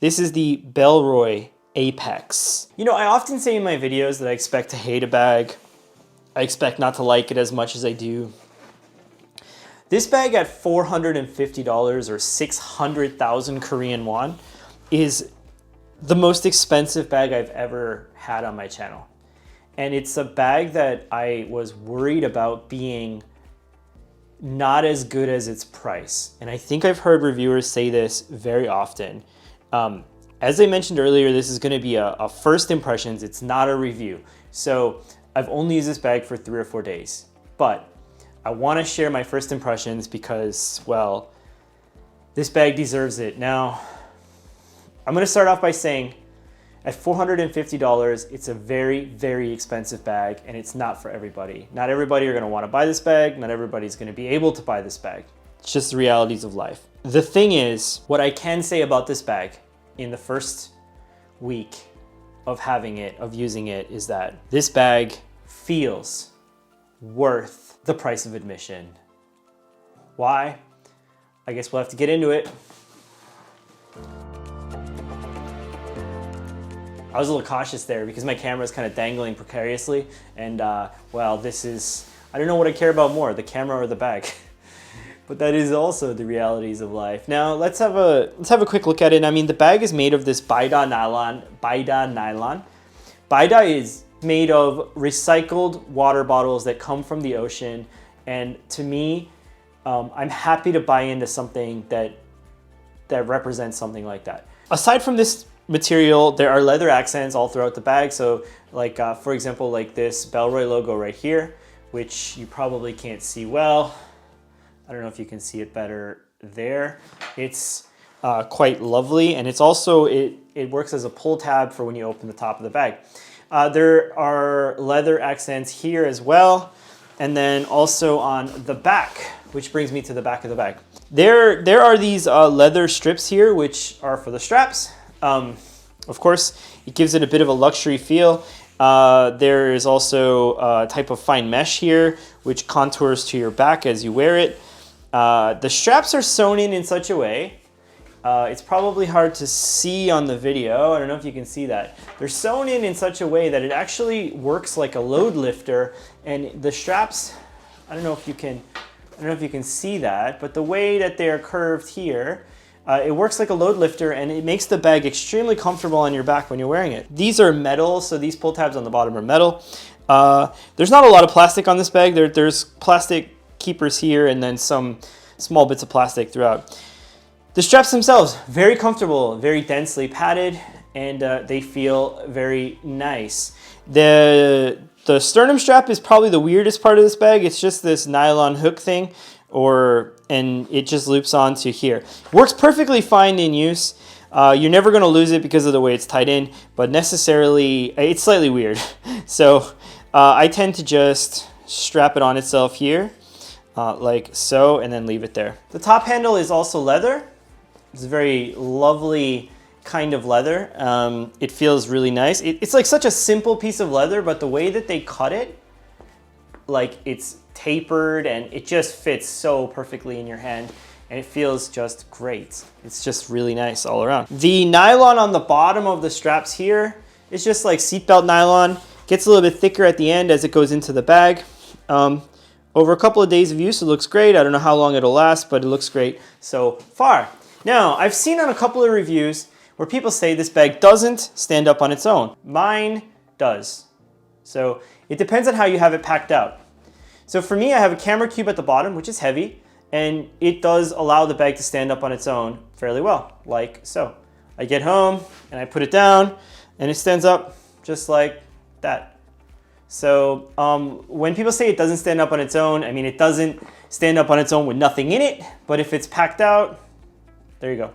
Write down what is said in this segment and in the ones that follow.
This is the Bellroy Apex. You know, I often say in my videos that I expect to hate a bag. I expect not to like it as much as I do. This bag at $450 or 600,000 Korean won is the most expensive bag I've ever had on my channel. And it's a bag that I was worried about being not as good as its price. And I think I've heard reviewers say this very often. As I mentioned earlier, this is gonna be a first impressions, it's not a review. So I've only used this bag for 3 or 4 days, but I wanna share my first impressions because, well, this bag deserves it. Now, I'm gonna start off by saying, at $450, it's a very, very expensive bag, and it's not for everybody. Not everybody are gonna wanna buy this bag, not everybody's gonna be able to buy this bag. It's just the realities of life. The thing is, what I can say about this bag in the first week of having it, of using it, is that this bag feels worth the price of admission. Why? I guess we'll have to get into it. I was a little cautious there because my camera is kind of dangling precariously, and well, I don't know what I care about more, the camera or the bag. But that is also the realities of life. Now let's have a quick look at it. I mean, the bag is made of this Baida nylon. Baida is made of recycled water bottles that come from the ocean, and to me, I'm happy to buy into something that represents something like that. Aside from this material, there are leather accents all throughout the bag. So like, for example, like this Bellroy logo right here, which you probably can't see well. I don't know if you can see it better there. It's quite lovely, and it's also, it works as a pull tab for when you open the top of the bag. There are leather accents here as well, and then also on the back, which brings me to the back of the bag. There are these leather strips here, which are for the straps. Of course, it gives it a bit of a luxury feel. There is also a type of fine mesh here, which contours to your back as you wear it. The straps are sewn in such a way, it's probably hard to see on the video. I don't know if you can see that. They're sewn in such a way that it actually works like a load lifter, and the straps, I don't know if you can see that, but the way that they're curved here, it works like a load lifter, and it makes the bag extremely comfortable on your back when you're wearing it. These are metal, so these pull tabs on the bottom are metal. There's not a lot of plastic on this bag. There's plastic keepers here and then some small bits of plastic throughout. The straps themselves, very comfortable, very densely padded, and they feel very nice. The sternum strap is probably the weirdest part of this bag. It's just this nylon hook thing, and it just loops onto here. Works perfectly fine in use. You're never gonna lose it because of the way it's tied in, but necessarily, it's slightly weird. So I tend to just strap it on itself here, like so, and then leave it there. The top handle is also leather. It's a very lovely kind of leather. It feels really nice. It's like such a simple piece of leather, but the way that they cut it, like it's tapered and it just fits so perfectly in your hand, and it feels just great. It's just really nice all around. The nylon on the bottom of the straps here is just like seatbelt nylon. Gets a little bit thicker at the end as it goes into the bag. Over a couple of days of use, it looks great. I don't know how long it'll last, but it looks great so far. Now, I've seen on a couple of reviews where people say this bag doesn't stand up on its own. Mine does. So it depends on how you have it packed out. So for me, I have a camera cube at the bottom, which is heavy, and it does allow the bag to stand up on its own fairly well, like so. I get home and I put it down and it stands up just like that. So when people say it doesn't stand up on its own, I mean, it doesn't stand up on its own with nothing in it, but if it's packed out, there you go.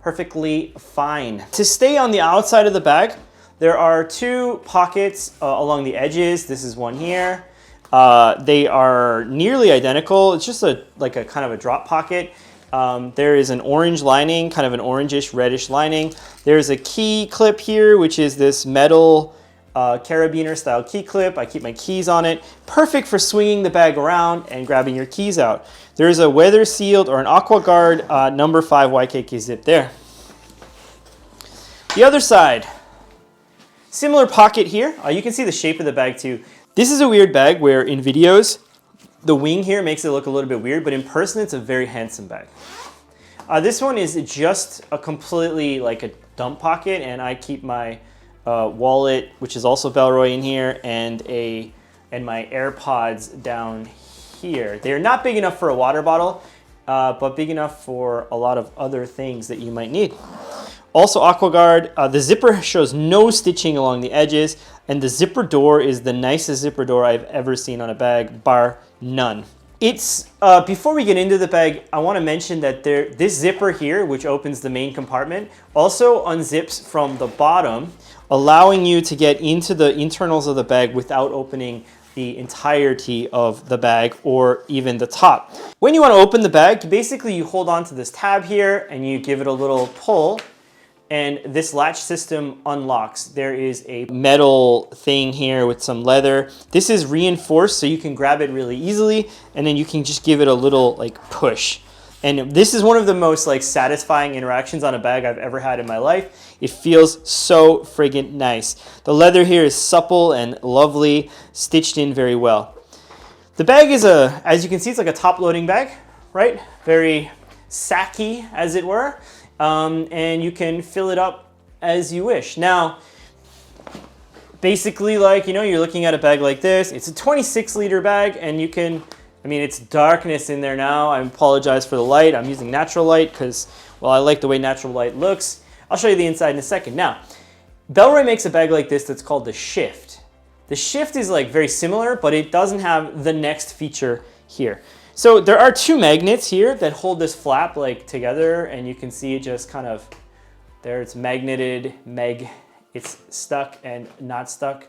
Perfectly fine. To stay on the outside of the bag, there are 2 pockets along the edges. This is one here. They are nearly identical. It's just like a kind of a drop pocket. There is an orange lining, kind of an orangish reddish lining. There's a key clip here, which is this metal carabiner style key clip. I keep my keys on it. Perfect for swinging the bag around and grabbing your keys out. There's a weather sealed or an AquaGuard number 5 YKK zip there. The other side, similar pocket here. You can see the shape of the bag too. This is a weird bag where in videos, the wing here makes it look a little bit weird, but in person, it's a very handsome bag. This one is just a completely like a dump pocket, and I keep my wallet, which is also Bellroy, in here, and my AirPods down here. They're not big enough for a water bottle, but big enough for a lot of other things that you might need. Also AquaGuard, the zipper shows no stitching along the edges, and the zipper door is the nicest zipper door I've ever seen on a bag, bar none. It's, before we get into the bag, I want to mention that this zipper here, which opens the main compartment, also unzips from the bottom, allowing you to get into the internals of the bag without opening the entirety of the bag or even the top. When you want to open the bag, basically you hold on to this tab here and you give it a little pull, and this latch system unlocks. There is a metal thing here with some leather. This is reinforced so you can grab it really easily, and then you can just give it a little like push. And this is one of the most like satisfying interactions on a bag I've ever had in my life. It feels so friggin' nice. The leather here is supple and lovely, stitched in very well. The bag is as you can see, it's like a top-loading bag, right? Very sacky, as it were. And you can fill it up as you wish. Now, basically, like, you're looking at a bag like this. It's a 26-liter bag, and you can, it's darkness in there now. I apologize for the light. I'm using natural light because, well, I like the way natural light looks. I'll show you the inside in a second. Now, Bellroy makes a bag like this that's called the Shift. The Shift is like very similar, but it doesn't have the next feature here. So there are two magnets here that hold this flap like together, and you can see it just kind of, there it's magneted, it's stuck and not stuck,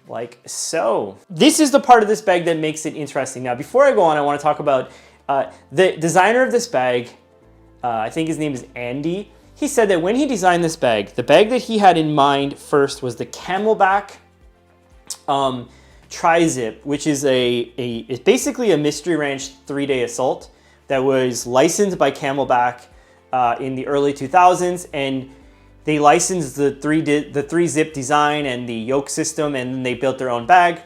like so. This is the part of this bag that makes it interesting. Now, before I go on, I want to talk about the designer of this bag. I think his name is Andy. He said that when he designed this bag, the bag that he had in mind first was the Camelback Tri-Zip, which is it's basically a Mystery Ranch 3-day assault that was licensed by Camelback in the early 2000s, and they licensed the 3-zip design and the yoke system, and then they built their own bag.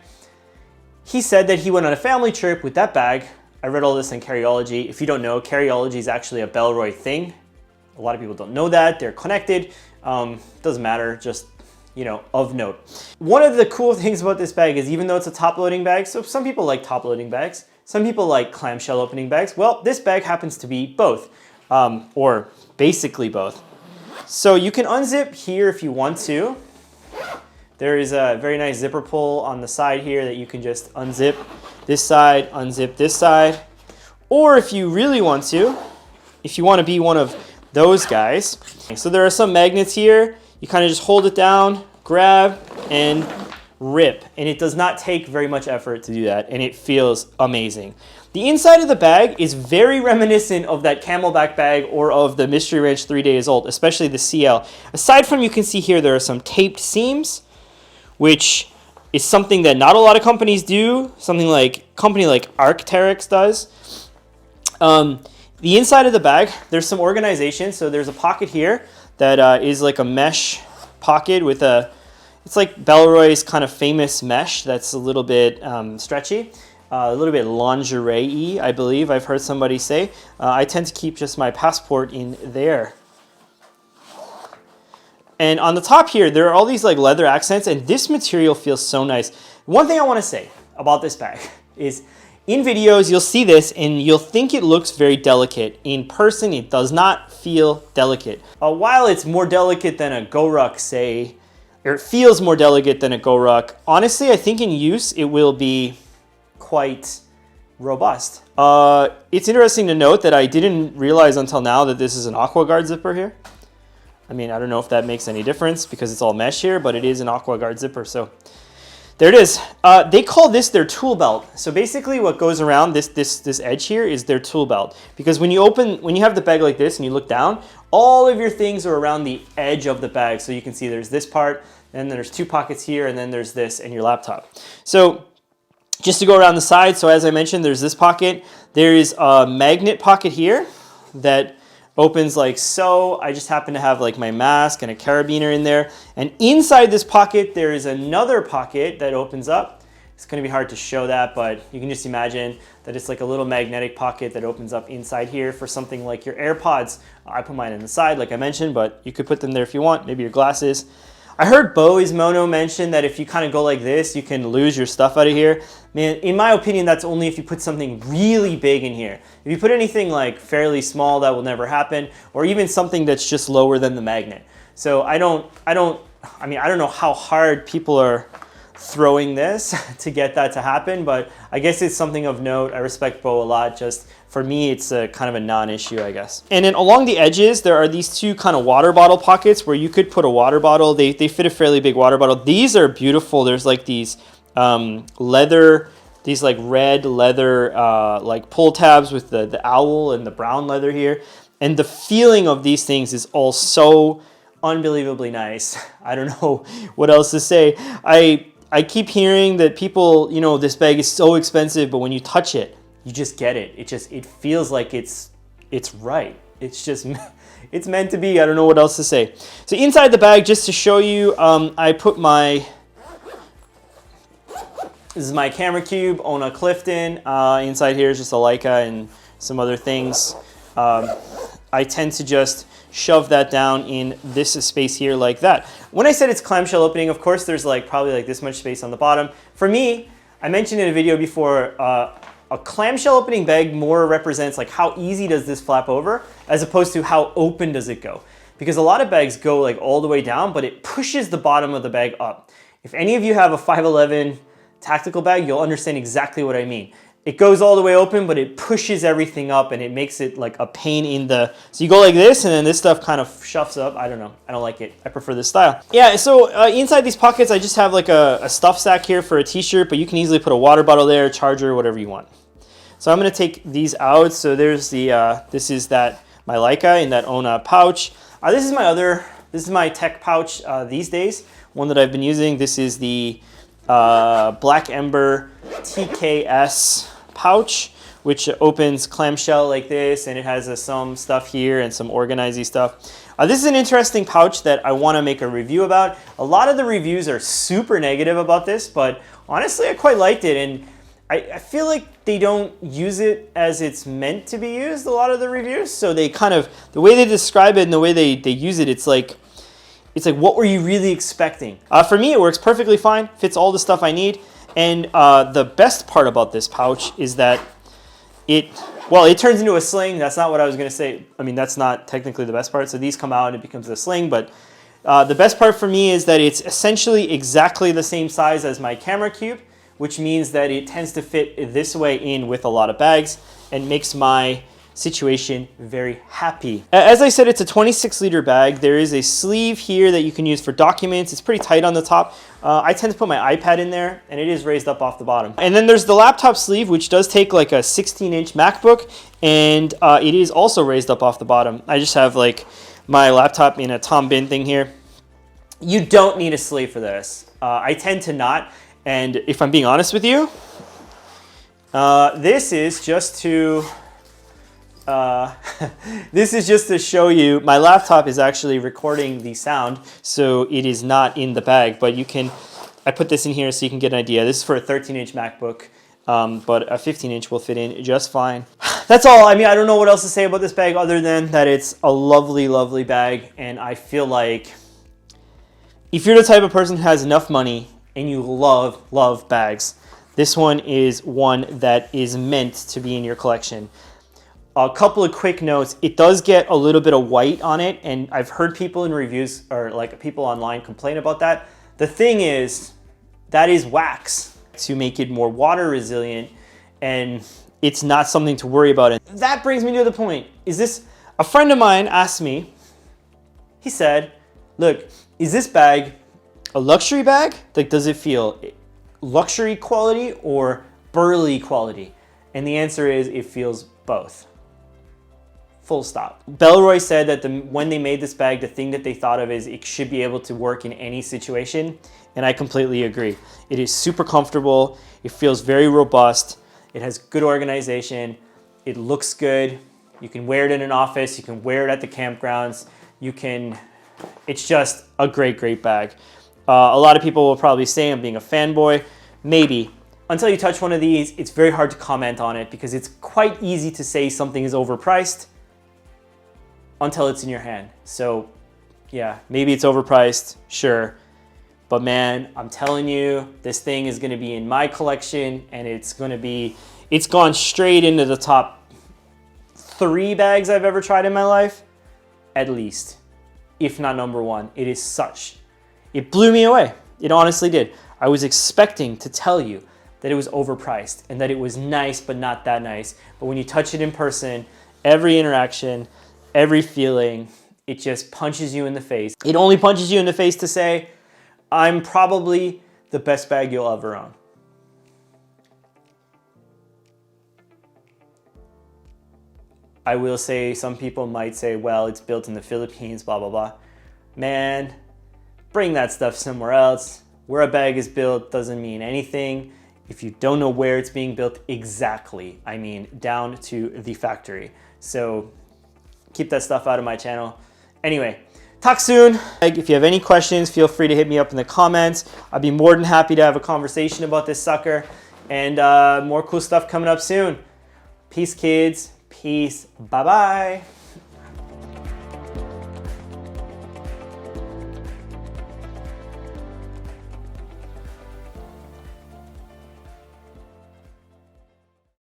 He said that he went on a family trip with that bag. I read all this in Carryology. If you don't know, Carryology is actually a Bellroy thing. A lot of people don't know that. They're connected. Doesn't matter, just of note. One of the cool things about this bag is, even though it's a top-loading bag, so some people like top-loading bags, some people like clamshell opening bags. Well, this bag happens to be both, or basically both. So you can unzip here if you want to. There is a very nice zipper pull on the side here that you can just unzip this side, unzip this side. Or if you really want to, if you want to be one of those guys. So there are some magnets here. You kind of just hold it down, grab, and rip. And it does not take very much effort to do that, and it feels amazing. The inside of the bag is very reminiscent of that Camelback bag or of the Mystery Ranch 3 Days Old, especially the CL. Aside from, you can see here, there are some taped seams, which is something that not a lot of companies do, something like a company like Arc'teryx does. The inside of the bag, there's some organization. So there's a pocket here that is like a mesh pocket with it's like Bellroy's kind of famous mesh that's a little bit stretchy, a little bit lingerie-y, I believe I've heard somebody say. I tend to keep just my passport in there. And on the top here, there are all these like leather accents, and this material feels so nice. One thing I want to say about this bag is, in videos, you'll see this and you'll think it looks very delicate. In person, it does not feel delicate. While it's more delicate than a GoRuck, say, or it feels more delicate than a GoRuck, honestly, I think in use, it will be quite robust. It's interesting to note that I didn't realize until now that this is an AquaGuard zipper here. I don't know if that makes any difference because it's all mesh here, but it is an AquaGuard zipper, so there it is. They call this their tool belt. So basically what goes around this edge here is their tool belt. Because when you have the bag like this and you look down, all of your things are around the edge of the bag. So you can see there's this part, and then there's two pockets here, and then there's this and your laptop. So just to go around the side, so as I mentioned, there's this pocket. There is a magnet pocket here that Opens like so. I just happen to have like my mask and a carabiner in there. And inside this pocket, there is another pocket that opens up. It's gonna be hard to show that, but you can just imagine that it's like a little magnetic pocket that opens up inside here for something like your AirPods. I put mine on the side, like I mentioned, but you could put them there if you want, maybe your glasses. I heard Bowie's Mono mention that if you kind of go like this, you can lose your stuff out of here. Man, in my opinion, that's only if you put something really big in here. If you put anything like fairly small, that will never happen, or even something that's just lower than the magnet. So I don't know how hard people are throwing this to get that to happen, but I guess it's something of note. I respect Bo a lot. Just for me, it's a kind of a non-issue, I guess. And then along the edges, there are these two kind of water bottle pockets where you could put a water bottle. They fit a fairly big water bottle. These are beautiful. There's like these leather, these like red leather like pull tabs with the owl and the brown leather here. And the feeling of these things is all so unbelievably nice. I don't know what else to say. I keep hearing that people, you know, this bag is so expensive, but when you touch it, you just get it. It feels like it's right. It's just, it's meant to be. I don't know what else to say. So inside the bag, just to show you, I put this is my camera cube on a Clifton. Inside here is just a Leica and some other things. I tend to just shove that down in this space here like that. When I said it's clamshell opening, of course, there's like probably like this much space on the bottom. For me, I mentioned in a video before, a clamshell opening bag more represents like how easy does this flap over as opposed to how open does it go. Because a lot of bags go like all the way down, but it pushes the bottom of the bag up. If any of you have a 511 tactical bag, you'll understand exactly what I mean. It goes all the way open, but it pushes everything up and it makes it like a pain in the... So you go like this and then this stuff kind of shuffles up. I don't know. I don't like it. I prefer this style. Yeah, so inside these pockets, I just have like a stuff sack here for a t-shirt, but you can easily put a water bottle there, charger, whatever you want. So I'm going to take these out. So there's the, this is that, my Leica in that Ona pouch. This is my tech pouch these days, one that I've been using. This is the Black Ember TKS pouch, which opens clamshell like this, and it has some stuff here and some organizy stuff. This is an interesting pouch that I want to make a review about. A lot of the reviews are super negative about this, but honestly, I quite liked it, and I feel like they don't use it as it's meant to be used, a lot of the reviews. So they kind of, the way they describe it and the way they use it, it's like, what were you really expecting? For me, it works perfectly fine, fits all the stuff I need. And the best part about this pouch is that it turns into a sling. That's not what I was gonna say. I mean, that's not technically the best part. So these come out and it becomes a sling, but the best part for me is that it's essentially exactly the same size as my camera cube, which means that it tends to fit this way in with a lot of bags and makes my situation very happy. As I said, it's a 26-liter bag. There is a sleeve here that you can use for documents. It's pretty tight on the top. I tend to put my iPad in there, and it is raised up off the bottom. And then there's the laptop sleeve, which does take like a 16-inch MacBook, and it is also raised up off the bottom. I just have like my laptop in a Tom Bin thing here. You don't need a sleeve for this. I tend to not, and if I'm being honest with you, this is just to this is just to show you, my laptop is actually recording the sound, so it is not in the bag, but you can, I put this in here so you can get an idea. This is for a 13-inch MacBook, but a 15-inch will fit in just fine. That's all. I mean, I don't know what else to say about this bag other than that it's a lovely, lovely bag, and I feel like if you're the type of person who has enough money and you love bags, this one is one that is meant to be in your collection. A couple of quick notes. It does get a little bit of white on it, and I've heard people in reviews or like people online complain about that. The thing is, that is wax to make it more water resilient, and it's not something to worry about. And that brings me to the point. Is this, a friend of mine asked me, he said, look, is this bag a luxury bag? Like, does it feel luxury quality or burly quality? And the answer is, it feels both. Full stop. Bellroy said that when they made this bag, the thing that they thought of is it should be able to work in any situation, and I completely agree. It is super comfortable, it feels very robust, it has good organization, it looks good, You can wear it in an office. You can wear it at the campgrounds. It's just a great, great bag. A lot of people will probably say I'm being a fanboy. Maybe. Until you touch one of these, it's very hard to comment on it because it's quite easy to say something is overpriced until it's in your hand. So yeah, maybe it's overpriced, sure. But man, I'm telling you, this thing is gonna be in my collection and it's gone straight into the top 3 bags I've ever tried in my life, at least, if not number 1. It blew me away. It honestly did. I was expecting to tell you that it was overpriced and that it was nice, but not that nice. But when you touch it in person, every interaction, every feeling, it just punches you in the face. It only punches you in the face to say, I'm probably the best bag you'll ever own. I will say, some people might say, well, it's built in the Philippines, blah, blah, blah. Man, bring that stuff somewhere else. Where a bag is built doesn't mean anything if you don't know where it's being built exactly. I mean, down to the factory. So keep that stuff out of my channel. Anyway, talk soon. If you have any questions, feel free to hit me up in the comments. I'd be more than happy to have a conversation about this sucker. And more cool stuff coming up soon. Peace, kids. Peace. Bye-bye.